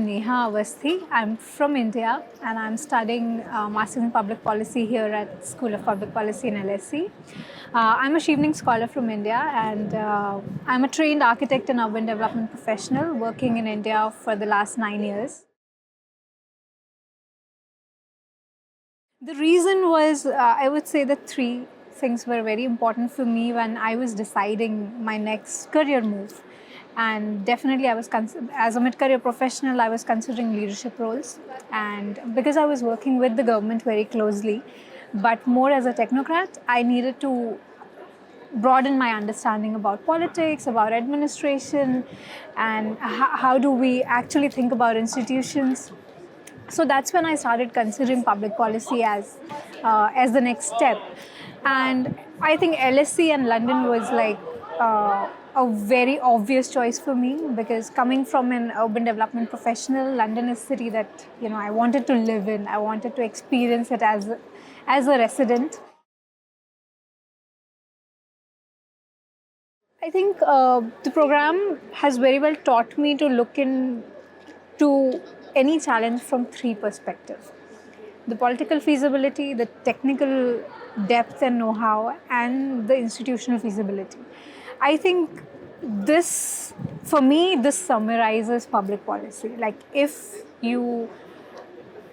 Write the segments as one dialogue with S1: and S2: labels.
S1: Neha Awasthi. I'm from India and I'm studying Masters in Public Policy here at School of Public Policy in LSE. I'm a Evening Scholar from India and I'm a trained architect and urban development professional working in India for the last 9 years. The reason was, I would say that three things were very important for me when I was deciding my next career move. And definitely, as a mid-career professional, I was considering leadership roles. And because I was working with the government very closely, but more as a technocrat, I needed to broaden my understanding about politics, about administration, and how do we actually think about institutions. So that's when I started considering public policy as the next step. And I think LSE and London was like a very obvious choice for me because coming from an urban development professional, London is a city that I wanted to live in. I wanted to experience it as a resident. I think the program has very well taught me to look into any challenge from three perspectives: the political feasibility, the technical depth and know-how, and the institutional feasibility. I think this, for me, this summarizes public policy. Like if you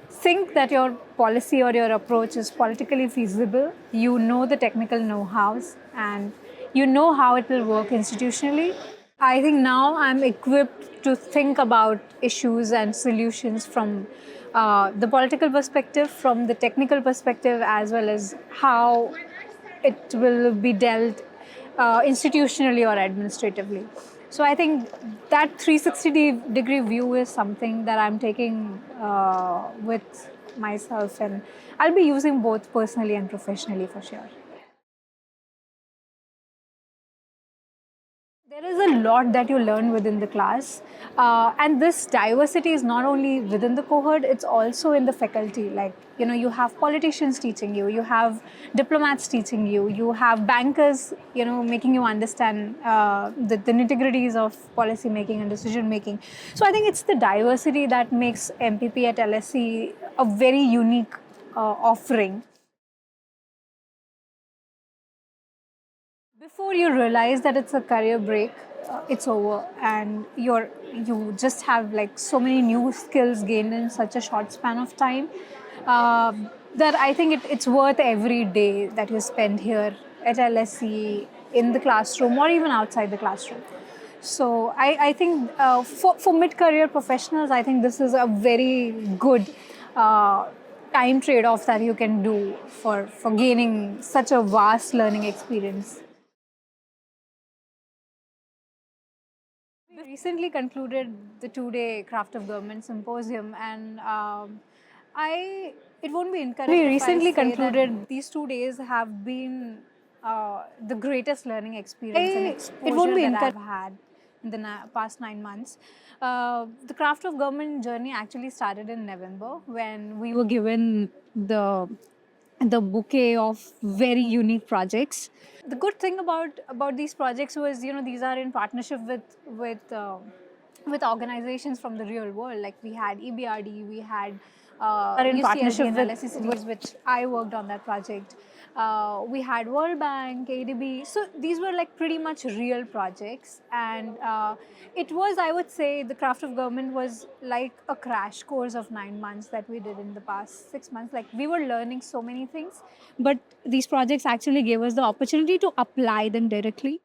S1: think that your policy or your approach is politically feasible, you know the technical know-hows and you know how it will work institutionally. I think now I'm equipped to think about issues and solutions from the political perspective, from the technical perspective, as well as how it will be dealt institutionally or administratively. So I think that 360-degree view is something that I'm taking with myself, and I'll be using both personally and professionally for sure. There is a lot that you learn within the class, and this diversity is not only within the cohort; it's also in the faculty. Like you have politicians teaching you, you have diplomats teaching you, you have bankers, making you understand the nitty-gritties of policy making and decision making. So I think it's the diversity that makes MPP at LSE a very unique offering. Before you realize that it's a career break, it's over, and you just have like so many new skills gained in such a short span of time that I think it's worth every day that you spend here at LSE in the classroom or even outside the classroom. So I think for mid-career professionals, I think this is a very good time trade-off that you can do for gaining such a vast learning experience. We recently concluded the two-day Craft of Government Symposium, and I it won't be incorrect. We recently concluded these 2 days have been the greatest learning experience and exposure that I've had in the past 9 months. The Craft of Government journey actually started in November when we were given the bouquet of very unique projects. The good thing about these projects was, these are in partnership with organizations from the real world. Like we had EBRD, we had are in partnership with LSE cities, which I worked on that project. We had World Bank, ADB. So these were like pretty much real projects, and it was, I would say, the Craft of Government was like a crash course of 9 months that we did in the past 6 months. Like we were learning so many things, but these projects actually gave us the opportunity to apply them directly.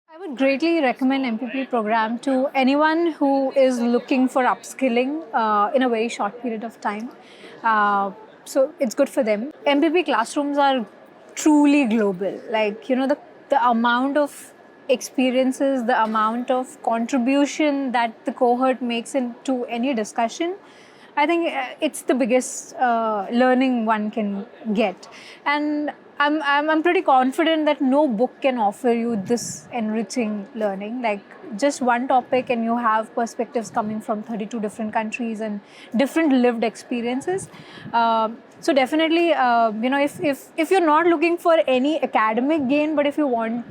S1: I would greatly recommend MPP program to anyone who is looking for upskilling in a very short period of time. So it's good for them. MPP classrooms are truly global. Like, the amount of experiences, the amount of contribution that the cohort makes into any discussion, I think it's the biggest learning one can get. And I'm pretty confident that no book can offer you this enriching learning. Like just one topic and you have perspectives coming from 32 different countries and different lived experiences. So definitely, if you're not looking for any academic gain, but if you want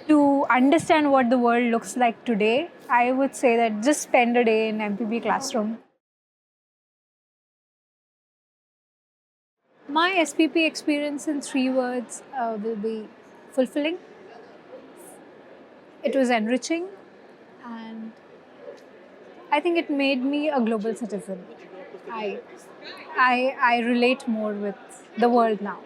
S1: to understand what the world looks like today, I would say that just spend a day in MPB classroom. My SPP experience in 3 words will be fulfilling. It was enriching, and I think it made me a global citizen. I, I relate more with the world now.